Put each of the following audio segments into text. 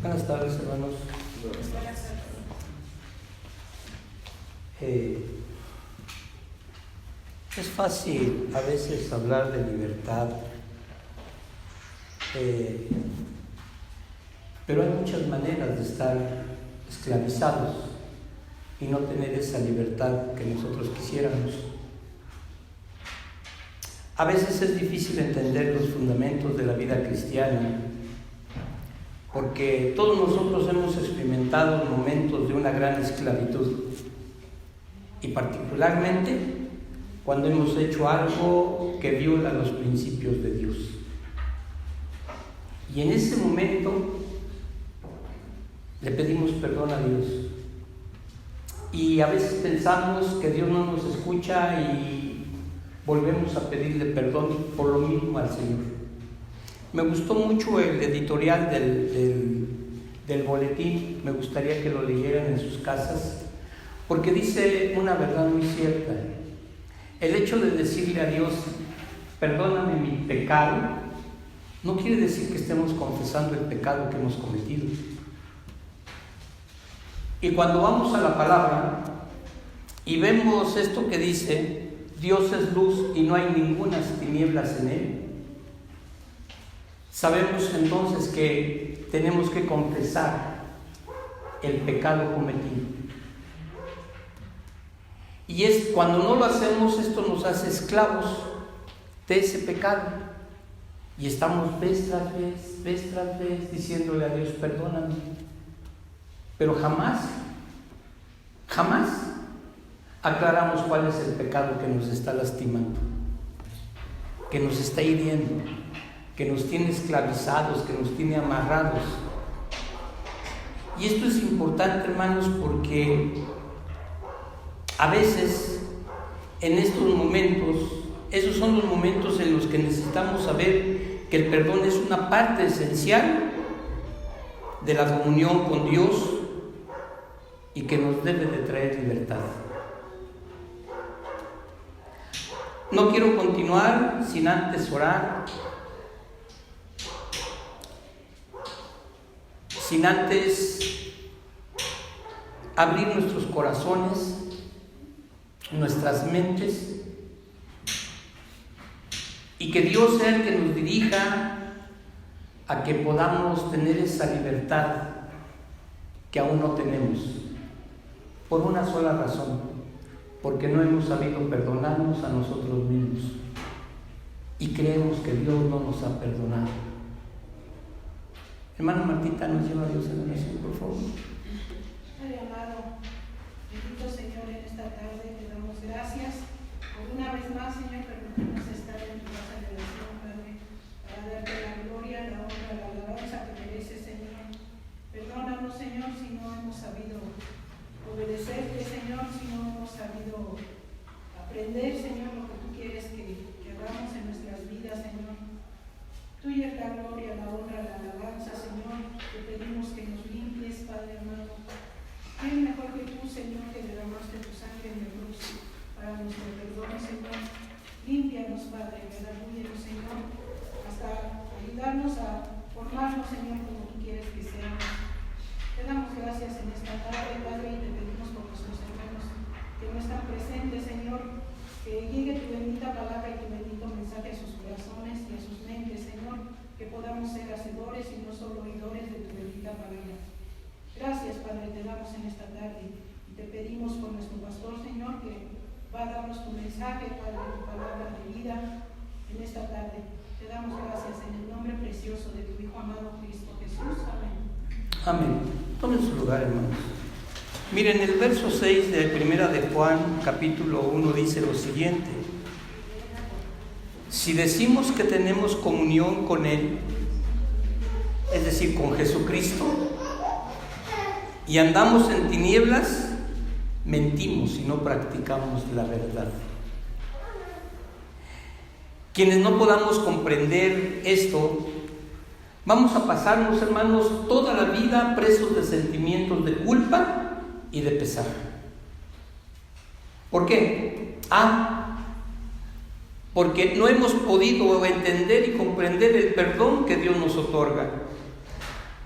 Buenas tardes, hermanos. Es fácil a veces hablar de libertad, pero hay muchas maneras de estar esclavizados y no tener esa libertad que nosotros quisiéramos. A veces es difícil entender los fundamentos de la vida cristiana, porque todos nosotros hemos experimentado momentos de una gran esclavitud, y particularmente cuando hemos hecho algo que viola los principios de Dios. Y en ese momento le pedimos perdón a Dios. Y a veces pensamos que Dios no nos escucha y volvemos a pedirle perdón por lo mismo al Señor. Me gustó mucho el editorial del boletín, me gustaría que lo leyeran en sus casas, porque dice una verdad muy cierta. El hecho de decirle a Dios, perdóname mi pecado, no quiere decir que estemos confesando el pecado que hemos cometido. Y cuando vamos a la palabra y vemos esto que dice, Dios es luz y no hay ninguna tinieblas en él, sabemos entonces que tenemos que confesar el pecado cometido. Y es cuando no lo hacemos, esto nos hace esclavos de ese pecado. Y estamos vez tras vez diciéndole a Dios, perdóname. Pero jamás aclaramos cuál es el pecado que nos está lastimando, que nos está hiriendo, que nos tiene esclavizados, que nos tiene amarrados. Y esto es importante, hermanos, porque a veces en estos momentos, esos son los momentos en los que necesitamos saber que el perdón es una parte esencial de la comunión con Dios y que nos debe de traer libertad. No quiero continuar sin antes orar, sin antes abrir nuestros corazones, nuestras mentes, y que Dios sea el que nos dirija a que podamos tener esa libertad que aún no tenemos, por una sola razón, porque no hemos sabido perdonarnos a nosotros mismos y creemos que Dios no nos ha perdonado. Hermana Martita, nos lleva a Dios en la oración, por favor. Padre amado, bendito Señor, en esta tarde te damos gracias por una vez más, Señor, permitirnos estar en tu casa de oración, Padre, para darte la gloria, la honra, la alabanza que mereces, Señor. Perdónanos, Señor, si no hemos sabido obedecerte, Señor, si no hemos sabido aprender, Señor, lo que tú quieres que hagamos en nuestras vidas, Señor. Tuya es la gloria, la honra, la alabanza, Señor. Te pedimos que nos limpies, Padre amado. ¿Quién mejor que tú, Señor, que derramaste tu sangre en la cruz para nuestro perdón, Señor? Límpianos, Padre, redabúyenos, Señor, hasta ayudarnos a formarnos, Señor, como tú quieres que seamos. Te damos gracias en esta tarde, Padre, y te pedimos por nuestros hermanos que no están presentes, Señor, que llegue tu bendita palabra y tu bendito mensaje a sus corazones y a sus mentes, Señor, que podamos ser hacedores y no solo oidores de tu bendita palabra. Gracias, Padre, te damos en esta tarde y te pedimos por nuestro pastor, Señor, que va a darnos tu mensaje, Padre, tu palabra de vida en esta tarde. Te damos gracias en el nombre precioso de tu Hijo amado Cristo Jesús. Amén. Amén. Tomen su lugar, hermanos. Miren, el verso 6 de Primera de Juan, capítulo 1, dice lo siguiente: si decimos que tenemos comunión con Él, es decir, con Jesucristo, y andamos en tinieblas, mentimos y no practicamos la verdad. Quienes no podamos comprender esto, vamos a pasarnos, hermanos, toda la vida presos de sentimientos de culpa y de pesar. ¿Por qué? Porque no hemos podido entender y comprender el perdón que Dios nos otorga.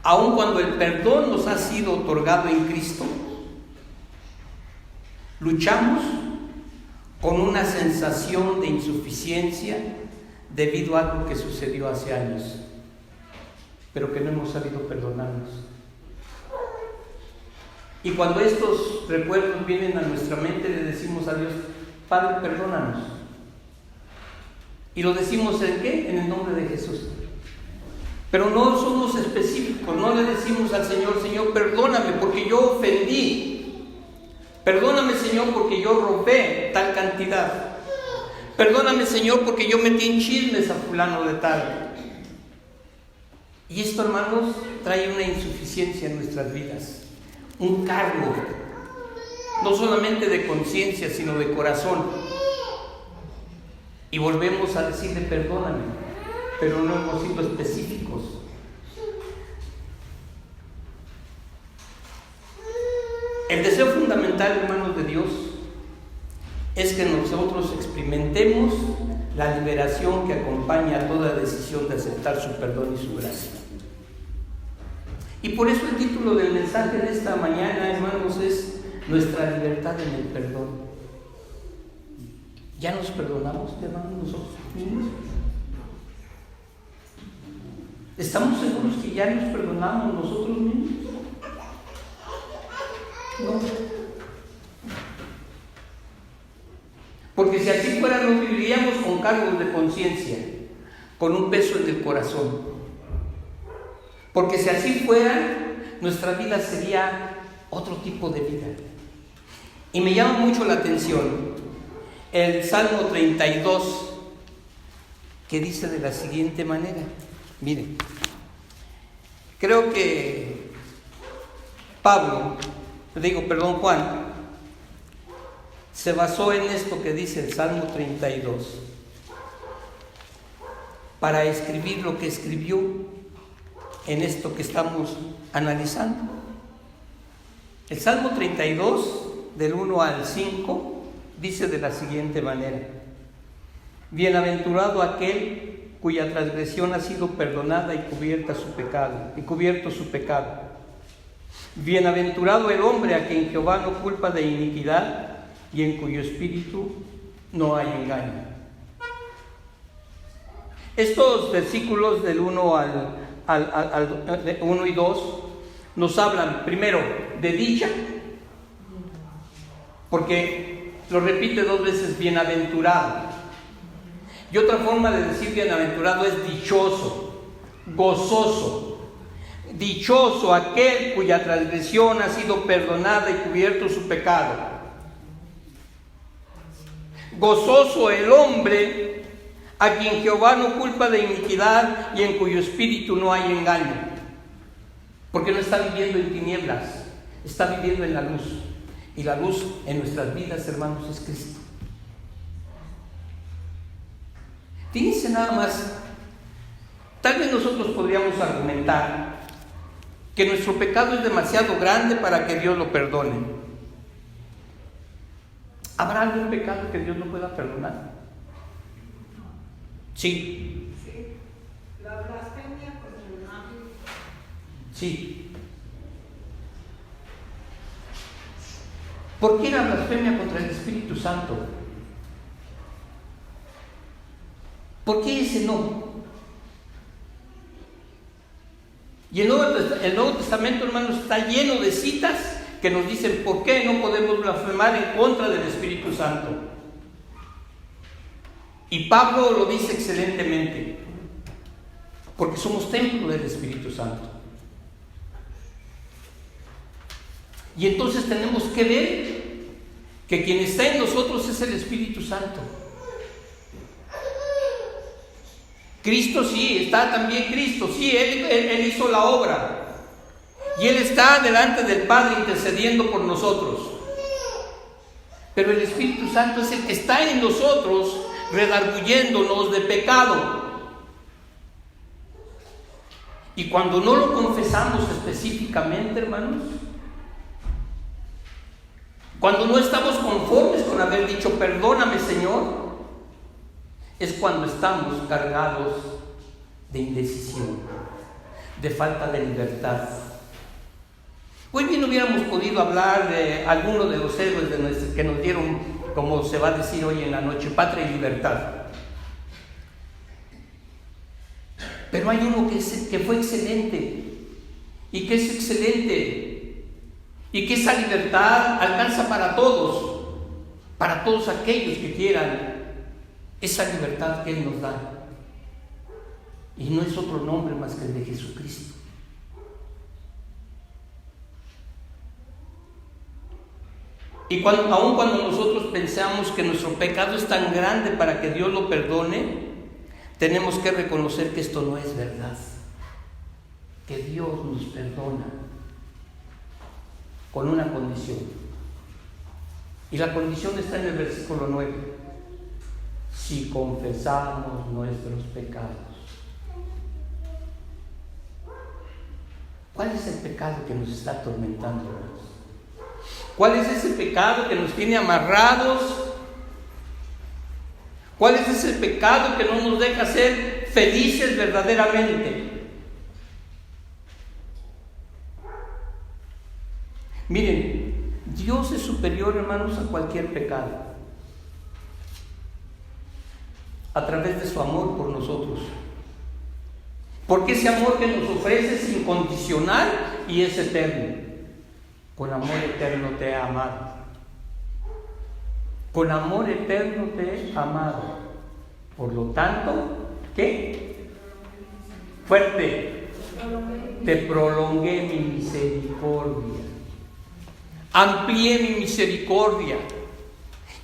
aun cuando el perdón nos ha sido otorgado en Cristo, luchamos con una sensación de insuficiencia debido a algo que sucedió hace años, pero que no hemos sabido perdonarnos. Y cuando estos recuerdos vienen a nuestra mente, le decimos a Dios: Padre, perdónanos. ¿Y lo decimos en qué? En el nombre de Jesús. Pero no somos específicos, no le decimos al Señor: Señor, perdóname porque yo ofendí. Perdóname, Señor, porque yo robé tal cantidad. Perdóname, Señor, porque yo metí en chismes a fulano de tal. Y esto, hermanos, trae una insuficiencia en nuestras vidas, un cargo, no solamente de conciencia, sino de corazón. Y volvemos a decirle: perdóname, pero no hemos sido específicos. El deseo fundamental, hermanos de Dios, es que nosotros experimentemos la liberación que acompaña a toda decisión de aceptar su perdón y su gracia. Y por eso el título del mensaje de esta mañana, hermanos, es nuestra libertad en el perdón. ¿Ya nos perdonamos, hermanos, nosotros mismos? ¿Estamos seguros que ya nos perdonamos nosotros mismos? No. Porque si así fuera, no viviríamos con cargos de conciencia, con un peso en el corazón. Porque si así fuera, nuestra vida sería otro tipo de vida. Y me llama mucho la atención el Salmo 32, que dice de la siguiente manera. Miren, creo que Juan se basó en esto que dice el Salmo 32 para escribir lo que escribió en esto que estamos analizando. El Salmo 32, del 1 al 5, dice de la siguiente manera: Bienaventurado aquel cuya transgresión ha sido perdonada y cubierto su pecado. Bienaventurado el hombre a quien Jehová no culpa de iniquidad y en cuyo espíritu no hay engaño. Estos versículos del 1 al 1 y 2 nos hablan primero de dicha, porque lo repite dos veces: bienaventurado. Y otra forma de decir bienaventurado es dichoso, gozoso. Dichoso aquel cuya transgresión ha sido perdonada y cubierto su pecado. Gozoso el hombre a quien Jehová no culpa de iniquidad y en cuyo espíritu no hay engaño. Porque no está viviendo en tinieblas, está viviendo en la luz. Y la luz en nuestras vidas, hermanos, es Cristo. Fíjense nada más, tal vez nosotros podríamos argumentar que nuestro pecado es demasiado grande para que Dios lo perdone. ¿Habrá algún pecado que Dios no pueda perdonar? Sí. La blasfemia contra el ángel. Sí. ¿Por qué la blasfemia contra el Espíritu Santo? ¿Por qué ese no? Y el Nuevo Testamento, hermanos, está lleno de citas que nos dicen por qué no podemos blasfemar en contra del Espíritu Santo. Y Pablo lo dice excelentemente, porque somos templo del Espíritu Santo. Y entonces tenemos que ver que quien está en nosotros es el Espíritu Santo. Cristo sí, está también Cristo, sí, Él hizo la obra. Y Él está delante del Padre intercediendo por nosotros. Pero el Espíritu Santo es el que está en nosotros redarguyéndonos de pecado. Y cuando no lo confesamos específicamente, hermanos, cuando no estamos conformes con haber dicho perdóname, Señor, es cuando estamos cargados de indecisión, de falta de libertad. Hoy bien hubiéramos podido hablar de alguno de los héroes que nos dieron, como se va a decir hoy en la noche, patria y libertad. Pero hay uno que fue excelente y que es excelente y que esa libertad alcanza para todos aquellos que quieran esa libertad que Él nos da. Y no es otro nombre más que el de Jesucristo. Y aun cuando nosotros pensamos que nuestro pecado es tan grande para que Dios lo perdone, tenemos que reconocer que esto no es verdad, que Dios nos perdona con una condición. Y la condición está en el versículo 9: si confesamos nuestros pecados. ¿Cuál es el pecado que nos está atormentando, hermanos? ¿Cuál es ese pecado que nos tiene amarrados? ¿Cuál es ese pecado que no nos deja ser felices verdaderamente? Miren, Dios es superior, hermanos, a cualquier pecado, a través de su amor por nosotros. Porque ese amor que nos ofrece es incondicional y es eterno. Con amor eterno te he amado. Con amor eterno te he amado. Por lo tanto, ¿qué? Fuerte. Te prolongué mi misericordia. Amplié mi misericordia.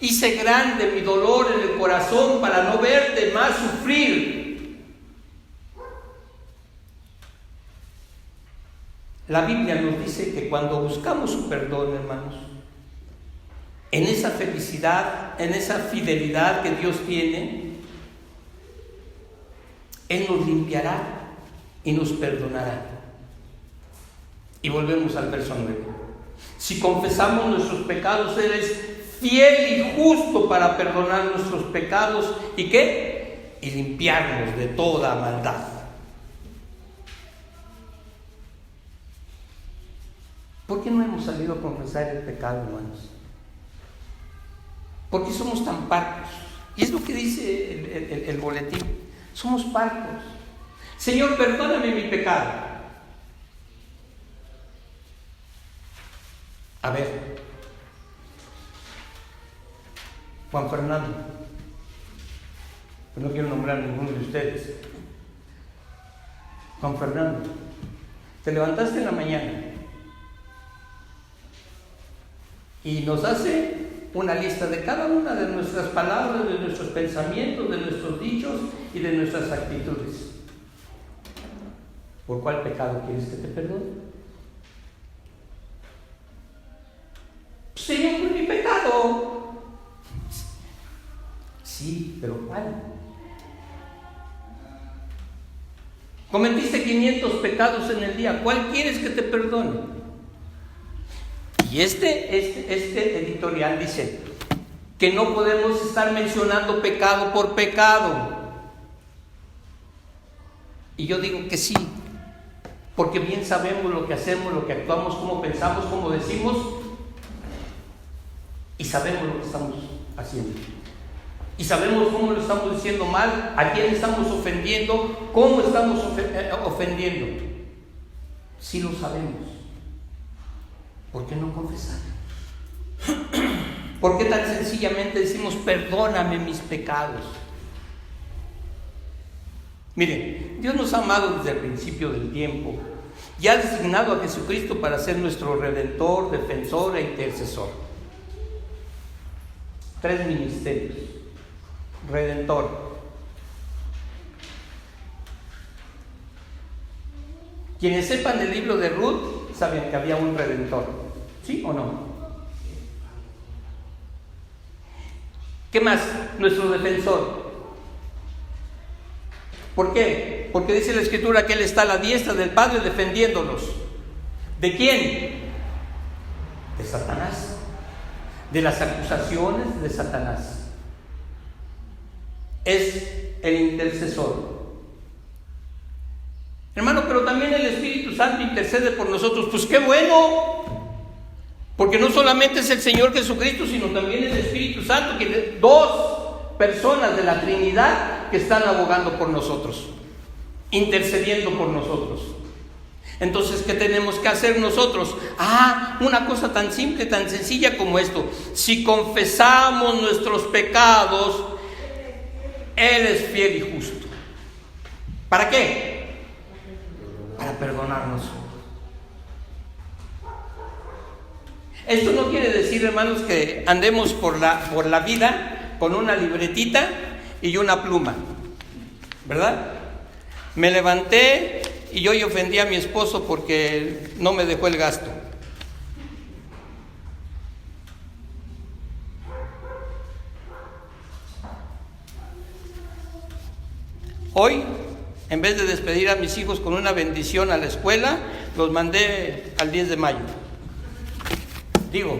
Hice grande mi dolor en el corazón para no verte más sufrir. La Biblia nos dice que cuando buscamos su perdón, hermanos, en esa felicidad, en esa fidelidad que Dios tiene, Él nos limpiará y nos perdonará. Y volvemos al verso 9. Si confesamos nuestros pecados, Él es fiel y justo para perdonar nuestros pecados y ¿qué? Y limpiarnos de toda maldad. ¿Por qué no hemos salido a confesar el pecado, hermanos? ¿Por qué somos tan parcos? Y es lo que dice el boletín. Somos parcos. Señor, perdóname mi pecado. A ver, Juan Fernando, no quiero nombrar a ninguno de ustedes. Juan Fernando, te levantaste en la mañana y nos hace una lista de cada una de nuestras palabras, de nuestros pensamientos, de nuestros dichos y de nuestras actitudes. ¿Por cuál pecado quieres que te perdone? Señor, por mi pecado. Sí, pero ¿cuál? Cometiste 500 pecados en el día. ¿Cuál quieres que te perdone? Y este editorial dice que no podemos estar mencionando pecado por pecado. Y yo digo que sí, porque bien sabemos lo que hacemos, lo que actuamos, cómo pensamos, cómo decimos, y sabemos lo que estamos haciendo. Y sabemos cómo lo estamos diciendo mal, a quién estamos ofendiendo, cómo estamos ofendiendo. Sí lo sabemos. ¿Por qué no confesar? ¿Por qué tan sencillamente decimos perdóname mis pecados? Miren, Dios nos ha amado desde el principio del tiempo y ha designado a Jesucristo para ser nuestro Redentor, Defensor e Intercesor. 3 ministerios. Redentor. Quienes sepan el libro de Ruth saben que había un Redentor. ¿Sí o no? ¿Qué más? Nuestro defensor. ¿Por qué? Porque dice la Escritura que Él está a la diestra del Padre defendiéndonos. ¿De quién? De Satanás. De las acusaciones de Satanás. Es el intercesor. Hermano, pero también Él Espíritu Santo intercede por nosotros. Pues qué bueno, porque no solamente es el Señor Jesucristo, sino también el Espíritu Santo, que dos personas de la Trinidad que están abogando por nosotros, intercediendo por nosotros. Entonces, ¿qué tenemos que hacer nosotros? Una cosa tan simple, tan sencilla como esto: si confesamos nuestros pecados, Él es fiel y justo. ¿Para qué? Para perdonarnos. Esto no quiere decir, hermanos, que andemos por la vida con una libretita y una pluma, ¿verdad? Me levanté y hoy ofendí a mi esposo porque no me dejó el gasto. Hoy, en vez de despedir a mis hijos con una bendición a la escuela, los mandé al 10 de mayo. Digo,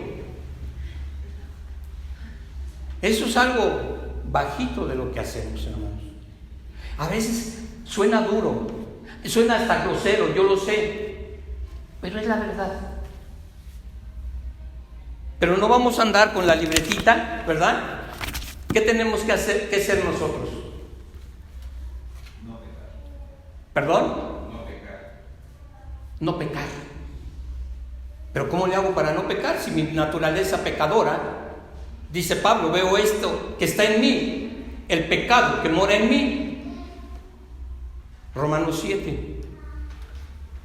eso es algo bajito de lo que hacemos, hermanos. A veces suena duro, suena hasta grosero, yo lo sé, pero es la verdad. Pero no vamos a andar con la libretita, ¿verdad? ¿Qué tenemos que hacer, que ser nosotros? No pecar. ¿Perdón? No pecar. No pecar. Pero ¿cómo le hago para no pecar si mi naturaleza pecadora? Dice Pablo, veo esto que está en mí, el pecado que mora en mí. Romanos 7.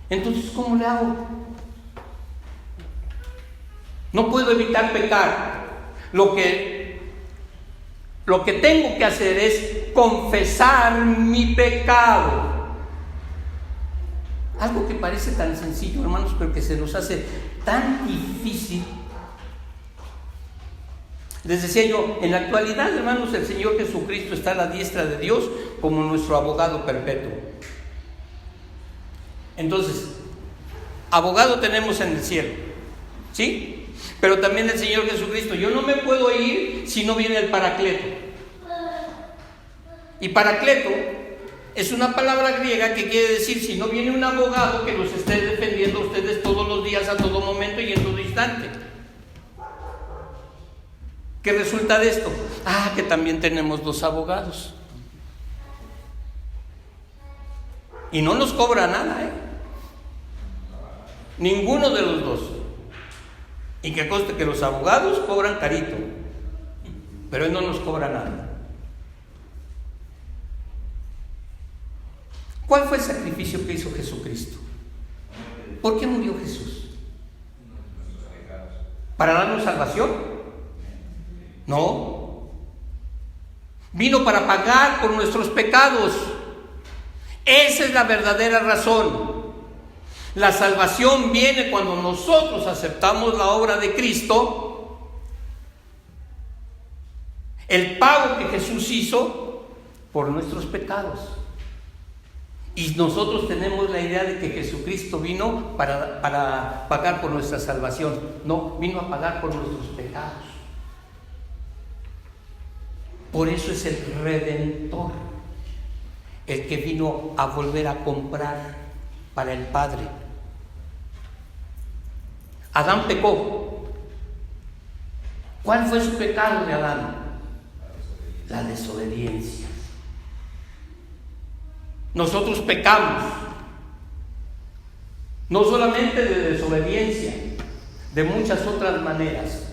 Entonces, ¿cómo le hago? No puedo evitar pecar. Lo que tengo que hacer es confesar mi pecado. Algo que parece tan sencillo, hermanos, pero que se nos hace tan difícil. Les decía yo, en la actualidad, hermanos, el Señor Jesucristo está a la diestra de Dios como nuestro abogado perpetuo. Entonces, abogado tenemos en el cielo, ¿sí? Pero también el Señor Jesucristo, yo no me puedo ir si no viene el Paracleto. Y Paracleto es una palabra griega que quiere decir, si no viene un abogado que los esté defendiendo a ustedes todos los días, a todo momento y en todo instante. ¿Qué resulta de esto? Que también tenemos 2 abogados. Y no nos cobra nada, ninguno de los 2. Y que conste que los abogados cobran carito, pero Él no nos cobra nada. ¿Cuál fue el sacrificio que hizo Jesucristo? ¿Por qué murió Jesús? ¿Para darnos salvación? No. Vino para pagar por nuestros pecados. Esa es la verdadera razón. La salvación viene cuando nosotros aceptamos la obra de Cristo, el pago que Jesús hizo por nuestros pecados. Y nosotros tenemos la idea de que Jesucristo vino para pagar por nuestra salvación. No, vino a pagar por nuestros pecados. Por eso es el Redentor, el que vino a volver a comprar para el Padre. Adán pecó. ¿Cuál fue su pecado de Adán? La desobediencia. Nosotros pecamos, no solamente de desobediencia, de muchas otras maneras.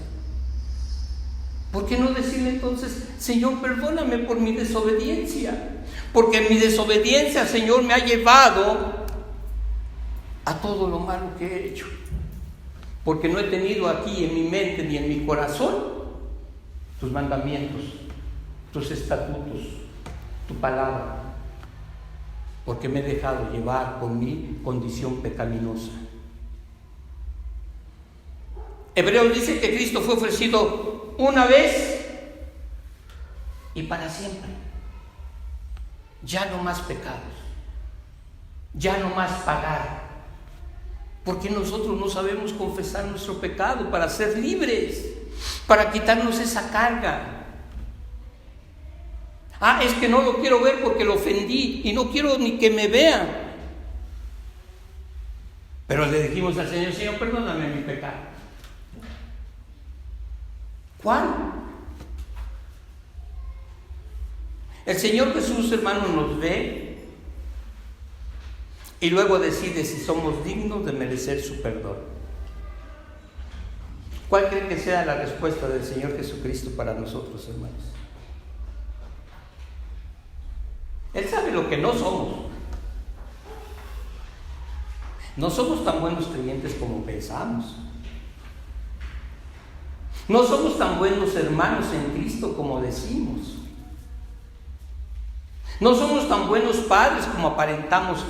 ¿Por qué no decirle entonces, Señor, perdóname por mi desobediencia? Porque mi desobediencia, Señor, me ha llevado a todo lo malo que he hecho. Porque no he tenido aquí en mi mente ni en mi corazón tus mandamientos, tus estatutos, tu palabra. Porque me he dejado llevar por mi condición pecaminosa. Hebreos dice que Cristo fue ofrecido una vez y para siempre. Ya no más pecados, ya no más pagar. Porque nosotros no sabemos confesar nuestro pecado para ser libres, para quitarnos esa carga. Es que no lo quiero ver porque lo ofendí y no quiero ni que me vean. Pero le dijimos al Señor: Señor, perdóname mi pecado. ¿Cuál? El Señor Jesús, hermano, nos ve y luego decide si somos dignos de merecer su perdón. ¿Cuál cree que sea la respuesta del Señor Jesucristo para nosotros, hermanos? Él sabe lo que no somos. No somos tan buenos creyentes como pensamos. No somos tan buenos hermanos en Cristo como decimos. No somos tan buenos padres como aparentamos,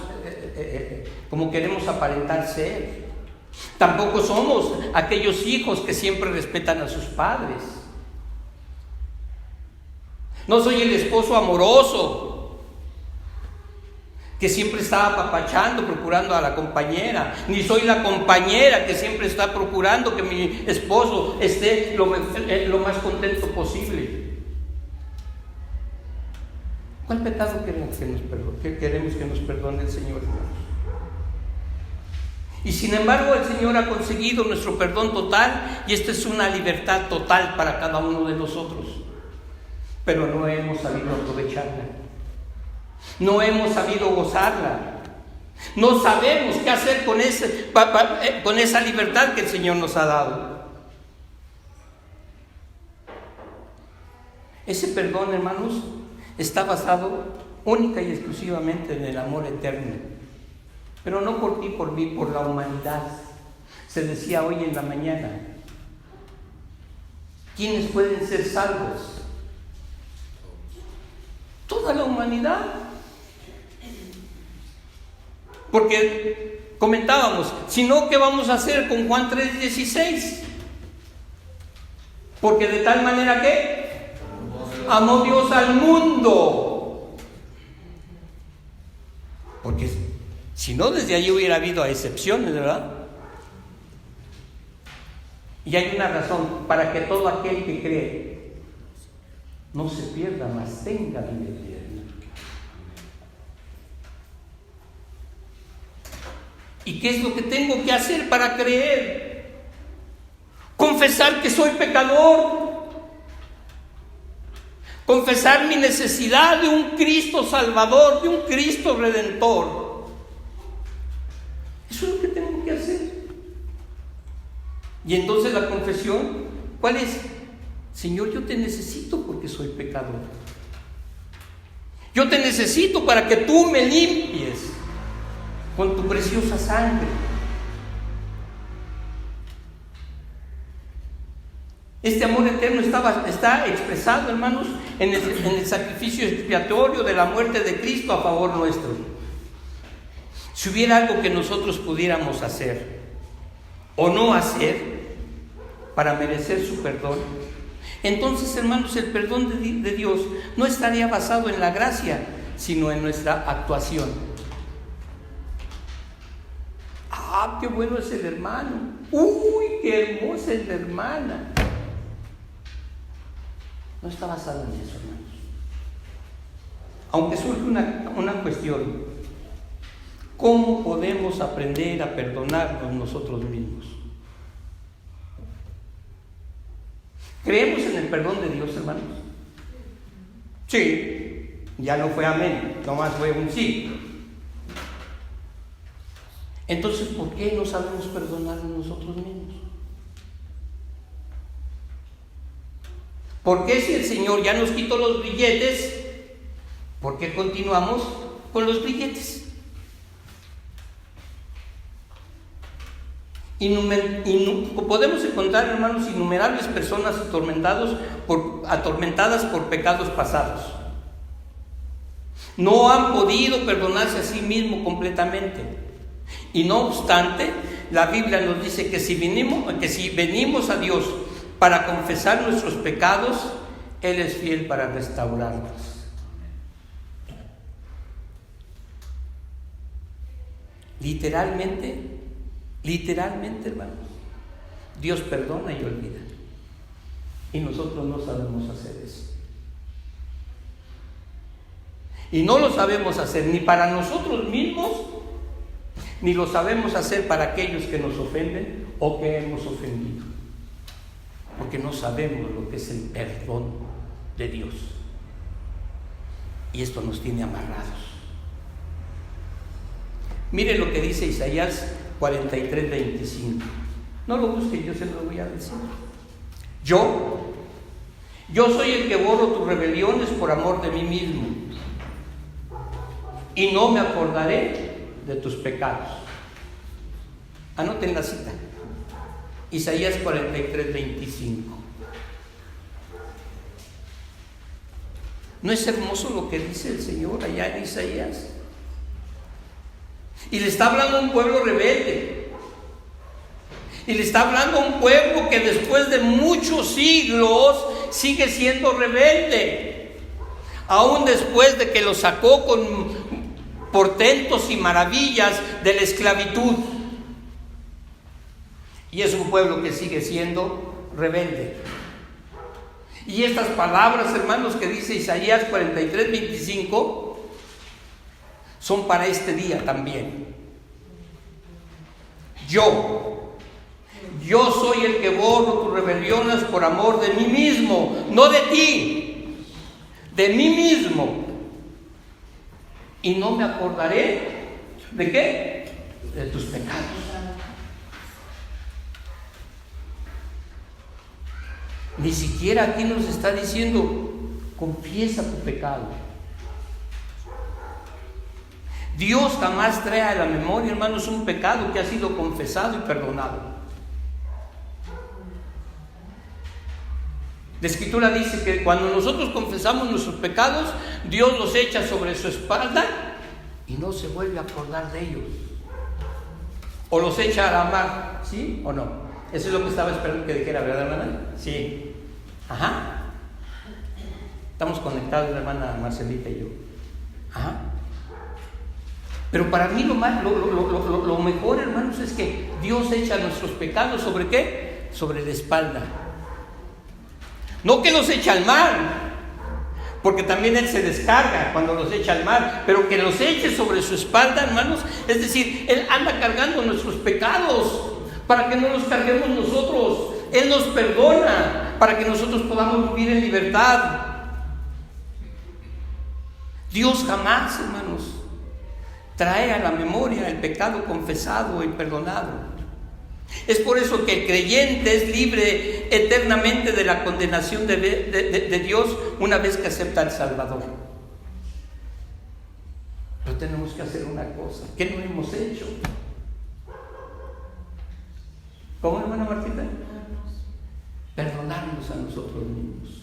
como queremos aparentar ser. Tampoco somos aquellos hijos que siempre respetan a sus padres. No soy el esposo amoroso que siempre está apapachando, procurando a la compañera, ni soy la compañera que siempre está procurando que mi esposo esté lo más contento posible. ¿Cuál pecado queremos que nos perdone el Señor, hermanos? Y sin embargo el Señor ha conseguido nuestro perdón total, y esta es una libertad total para cada uno de nosotros, pero no hemos sabido aprovecharla. No hemos sabido gozarla. No sabemos qué hacer con esa libertad que el Señor nos ha dado. Ese perdón, hermanos, está basado única y exclusivamente en el amor eterno. Pero no por ti, por mí, por la humanidad. Se decía hoy en la mañana: ¿quiénes pueden ser salvos? Toda la humanidad. Porque comentábamos, si no, ¿qué vamos a hacer con Juan 3:16? Porque de tal manera que amó Dios al mundo. Porque si no, desde allí hubiera habido excepciones, ¿verdad? Y hay una razón: para que todo aquel que cree no se pierda, mas tenga vida eterna. ¿Y qué es lo que tengo que hacer para creer? Confesar que soy pecador. Confesar mi necesidad de un Cristo Salvador, de un Cristo Redentor. Eso es lo que tengo que hacer. Y entonces la confesión, ¿cuál es? Señor, yo te necesito porque soy pecador. Yo te necesito para que tú me limpies con tu preciosa sangre. Este amor eterno está expresado, hermanos, en el sacrificio expiatorio de la muerte de Cristo a favor nuestro. Si hubiera algo que nosotros pudiéramos hacer o no hacer para merecer su perdón, entonces, hermanos, el perdón de Dios no estaría basado en la gracia, sino en nuestra actuación. ¡Ah, qué bueno es el hermano! ¡Uy, qué hermosa es la hermana! No está basado en eso, hermanos. Aunque surge una cuestión: ¿cómo podemos aprender a perdonarnos nosotros mismos? ¿Creemos en el perdón de Dios, hermanos? Sí, ya no fue amén, nomás fue un sí. Entonces, ¿por qué no sabemos perdonarnos nosotros mismos? ¿Por qué, si el Señor ya nos quitó los grilletes, por qué continuamos con los grilletes? Podemos encontrar, hermanos, innumerables personas atormentadas por pecados pasados. No han podido perdonarse a sí mismos completamente. Y no obstante, la Biblia nos dice que si venimos a Dios para confesar nuestros pecados, Él es fiel para restaurarnos. Literalmente, hermanos, Dios perdona y olvida. Y nosotros no sabemos hacer eso. Y no lo sabemos hacer ni para nosotros mismos, ni lo sabemos hacer para aquellos que nos ofenden o que hemos ofendido, porque no sabemos lo que es el perdón de Dios, y esto nos tiene amarrados. Mire lo que dice Isaías 43:25. No lo busquen, yo se lo voy a decir. Yo soy el que borro tus rebeliones por amor de mí mismo, y no me acordaré de tus pecados. Anoten la cita. Isaías 43:25. ¿No es hermoso lo que dice el Señor allá en Isaías? Y le está hablando a un pueblo rebelde. Y le está hablando a un pueblo que después de muchos siglos sigue siendo rebelde. Aún después de que lo sacó con portentos y maravillas de la esclavitud. Y es un pueblo que sigue siendo rebelde. Y estas palabras, hermanos, que dice Isaías 43:25 son para este día también. Yo soy el que borro tus rebeliones por amor de mí mismo, no de ti, de mí mismo. Y no me acordaré ¿de qué? De tus pecados. Ni siquiera aquí nos está diciendo confiesa tu pecado. Dios jamás trae a la memoria, hermanos, un pecado que ha sido confesado y perdonado. La Escritura dice que cuando nosotros confesamos nuestros pecados, Dios los echa sobre su espalda y no se vuelve a acordar de ellos. O los echa a la mar, ¿sí o no? Eso es lo que estaba esperando que dijera, ¿verdad, hermana? Sí. Ajá. Estamos conectados, la hermana Marcelita y yo. Ajá. Pero para mí lo mejor, hermanos, es que Dios echa nuestros pecados ¿sobre qué? Sobre la espalda. No que los echa al mar, porque también Él se descarga cuando los echa al mar, pero que los eche sobre su espalda, hermanos. Es decir, Él anda cargando nuestros pecados para que no los carguemos nosotros. Él nos perdona para que nosotros podamos vivir en libertad. Dios jamás, hermanos, trae a la memoria el pecado confesado y perdonado. Es por eso que el creyente es libre eternamente de la condenación de Dios una vez que acepta al Salvador. Pero tenemos que hacer una cosa. ¿Qué no hemos hecho? ¿Cómo, hermana Martita? Perdonarnos a nosotros mismos.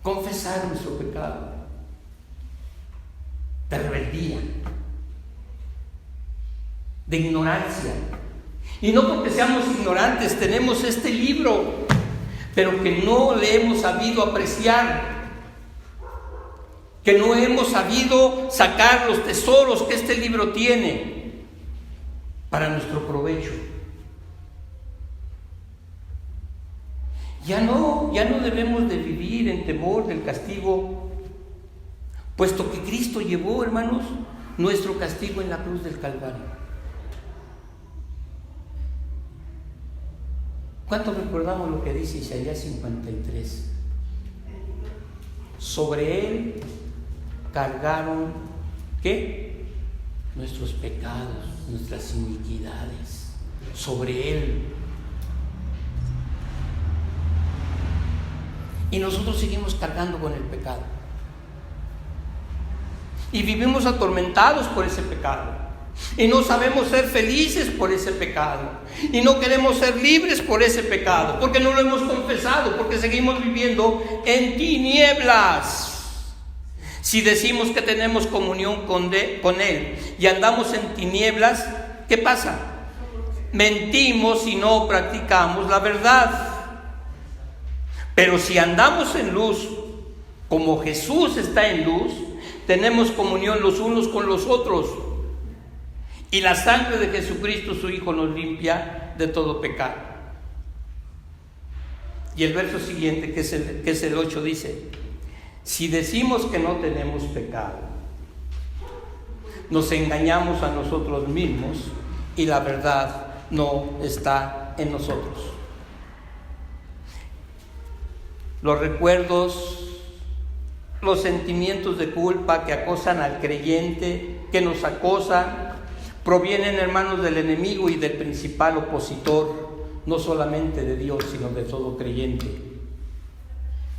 Confesar nuestro pecado de rebeldía, de ignorancia. Y no porque seamos ignorantes, tenemos este libro, pero que no le hemos sabido apreciar, que no hemos sabido sacar los tesoros que este libro tiene para nuestro provecho. Ya no debemos de vivir en temor del castigo, puesto que Cristo llevó, hermanos, nuestro castigo en la cruz del Calvario. ¿Cuánto recordamos lo que dice Isaías 53? Sobre Él cargaron, ¿qué? Nuestros pecados, nuestras iniquidades. Sobre Él. Y nosotros seguimos cargando con el pecado. Y vivimos atormentados por ese pecado. Y no sabemos ser felices por ese pecado. Y no queremos ser libres por ese pecado. Porque no lo hemos confesado. Porque seguimos viviendo en tinieblas. Si decimos que tenemos comunión con Él y andamos en tinieblas, ¿qué pasa? Mentimos y no practicamos la verdad. Pero si andamos en luz, como Jesús está en luz, tenemos comunión los unos con los otros. Y la sangre de Jesucristo, su Hijo, nos limpia de todo pecado. Y el verso siguiente, que es el 8, dice: si decimos que no tenemos pecado, nos engañamos a nosotros mismos y la verdad no está en nosotros. Los recuerdos, los sentimientos de culpa que acosan al creyente, que nos acosan, provienen, hermanos, del enemigo y del principal opositor, no solamente de Dios, sino de todo creyente,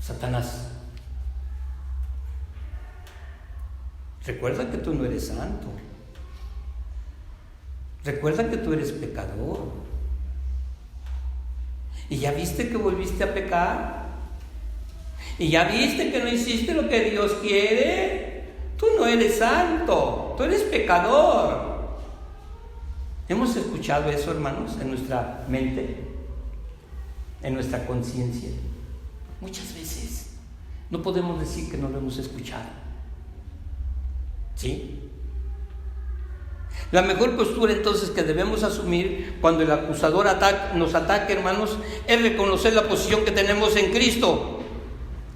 Satanás. Recuerda que tú no eres santo. Recuerda que tú eres pecador. ¿Y ya viste que volviste a pecar? ¿Y ya viste que no hiciste lo que Dios quiere? Tú no eres santo, tú eres pecador. ¿Hemos escuchado eso, hermanos, en nuestra mente, en nuestra conciencia? Muchas veces. No podemos decir que no lo hemos escuchado. ¿Sí? La mejor postura entonces que debemos asumir cuando el acusador nos ataque, hermanos, es reconocer la posición que tenemos en Cristo.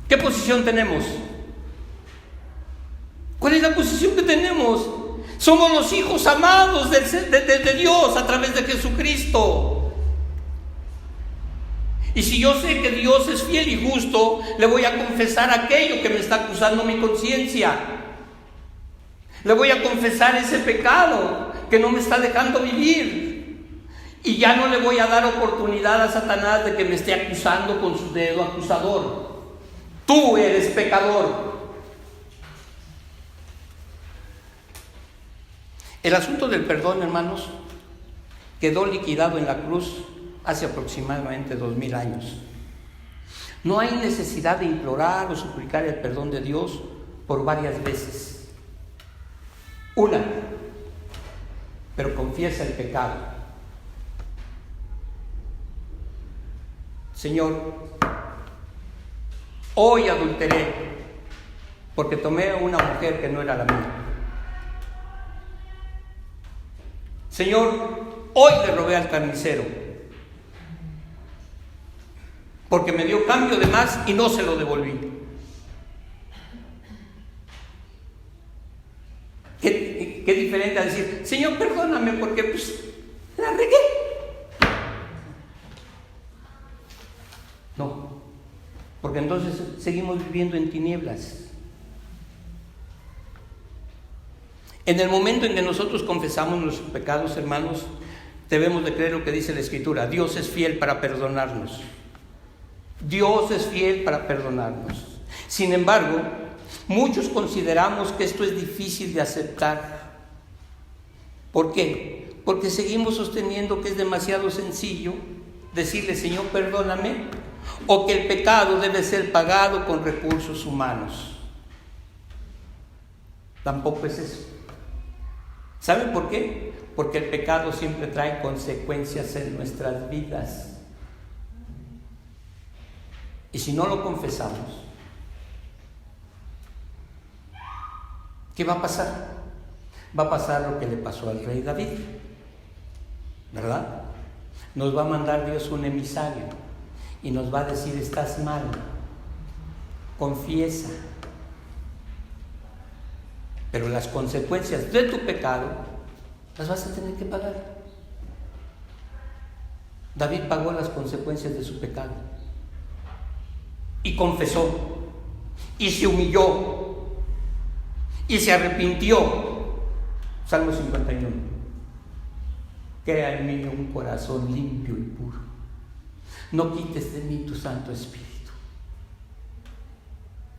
¿Qué posición tenemos? ¿Cuál es la posición que tenemos? Somos los hijos amados de Dios a través de Jesucristo. Y si yo sé que Dios es fiel y justo, le voy a confesar aquello que me está acusando mi conciencia. Le voy a confesar ese pecado que no me está dejando vivir. Y ya no le voy a dar oportunidad a Satanás de que me esté acusando con su dedo acusador. Tú eres pecador. El asunto del perdón, hermanos, quedó liquidado en la cruz hace aproximadamente 2000 años. No hay necesidad de implorar o suplicar el perdón de Dios por varias veces. Una, pero confiesa el pecado. Señor, hoy adulteré porque tomé a una mujer que no era la mía. Señor, hoy le robé al carnicero porque me dio cambio de más y no se lo devolví. Qué diferente a decir, Señor, perdóname porque la regué. No, porque entonces seguimos viviendo en tinieblas. En el momento en que nosotros confesamos nuestros pecados, hermanos, debemos de creer lo que dice la Escritura. Dios es fiel para perdonarnos. Dios es fiel para perdonarnos. Sin embargo, muchos consideramos que esto es difícil de aceptar. ¿Por qué? Porque seguimos sosteniendo que es demasiado sencillo decirle, Señor, perdóname, o que el pecado debe ser pagado con recursos humanos. Tampoco es eso. ¿Saben por qué? Porque el pecado siempre trae consecuencias en nuestras vidas. Y si no lo confesamos, ¿qué va a pasar? Va a pasar lo que le pasó al rey David, ¿verdad? Nos va a mandar Dios un emisario y nos va a decir, estás mal, confiesa. Pero las consecuencias de tu pecado las vas a tener que pagar. David pagó las consecuencias de su pecado y confesó y se humilló y se arrepintió. Salmo 51. Crea en mí un corazón limpio y puro. No quites de mí tu Santo Espíritu.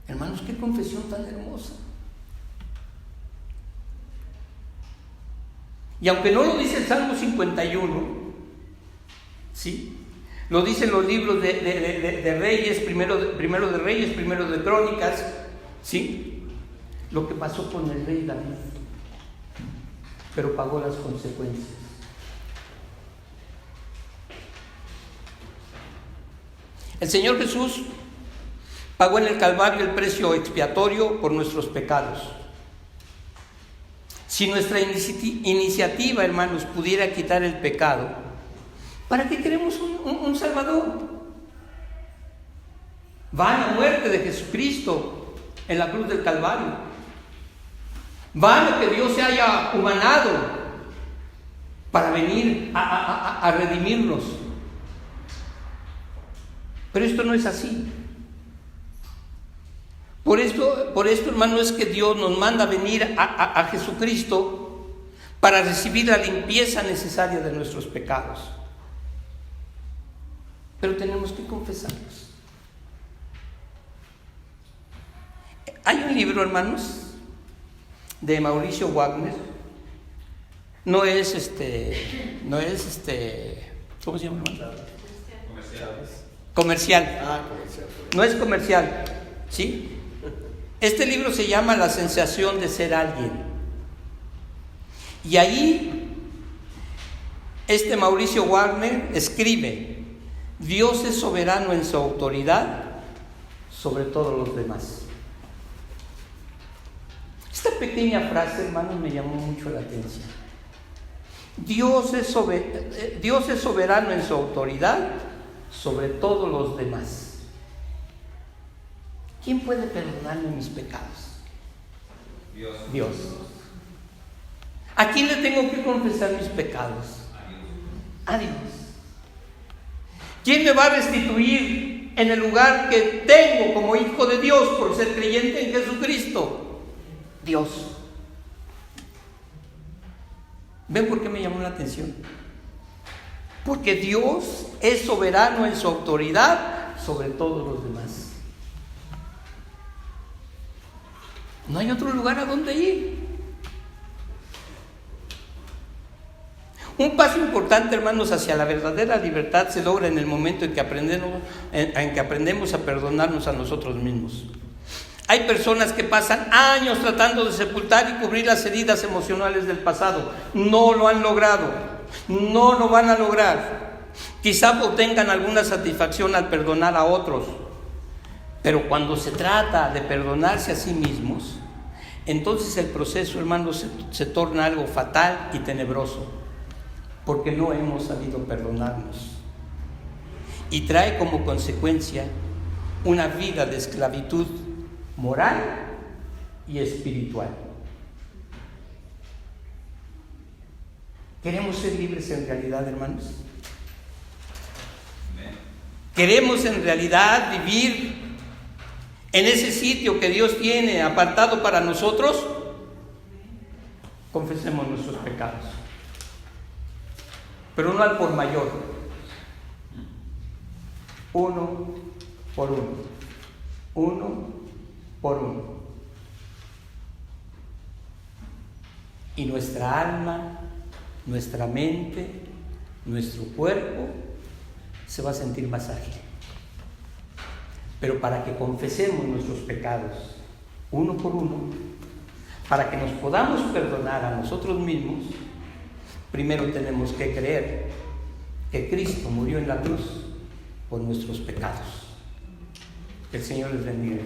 Hermanos, qué confesión tan hermosa. Y aunque no lo dice el Salmo 51, ¿sí? Lo dicen los libros de Reyes, primero de Reyes, primero de Crónicas, ¿sí? Lo que pasó con el rey David, pero pagó las consecuencias. El Señor Jesús pagó en el Calvario el precio expiatorio por nuestros pecados. Si nuestra iniciativa, hermanos, pudiera quitar el pecado, ¿para qué queremos un Salvador? Va a la muerte de Jesucristo en la cruz del Calvario. Vano que Dios se haya humanado para venir a redimirnos. Pero esto no es así. Por esto, hermano, es que Dios nos manda venir a Jesucristo para recibir la limpieza necesaria de nuestros pecados. Pero tenemos que confesarlos. Hay un libro, hermanos, de Mauricio Wagner. No es ¿cómo se llama, hermano? Comercial. No es comercial, ¿sí? Este libro se llama La sensación de ser alguien. Y ahí Mauricio Wagner escribe: Dios es soberano en su autoridad sobre todos los demás. Esta pequeña frase, hermanos, me llamó mucho la atención. Dios es soberano en su autoridad sobre todos los demás. ¿Quién puede perdonarme mis pecados? Dios. ¿A quién le tengo que confesar mis pecados? A Dios. ¿Quién me va a restituir en el lugar que tengo como hijo de Dios por ser creyente en Jesucristo? Dios. ¿Ven por qué me llamó la atención? Porque Dios es soberano en su autoridad sobre todos los demás. No hay otro lugar a donde ir. Un paso importante, hermanos, hacia la verdadera libertad se logra en el momento en que aprendemos a perdonarnos a nosotros mismos. Hay personas que pasan años tratando de sepultar y cubrir las heridas emocionales del pasado. No lo han logrado. No lo van a lograr. Quizá obtengan alguna satisfacción al perdonar a otros. Pero cuando se trata de perdonarse a sí mismos, entonces el proceso, hermanos, se torna algo fatal y tenebroso, porque no hemos sabido perdonarnos. Y trae como consecuencia una vida de esclavitud moral y espiritual. ¿Queremos ser libres en realidad, hermanos? ¿Queremos en realidad vivir en ese sitio que Dios tiene apartado para nosotros? Confesemos nuestros pecados, pero no al por mayor, uno por uno. Y nuestra alma, nuestra mente, nuestro cuerpo se va a sentir más ágil. Pero para que confesemos nuestros pecados uno por uno, para que nos podamos perdonar a nosotros mismos, primero tenemos que creer que Cristo murió en la cruz por nuestros pecados. Que el Señor les bendiga.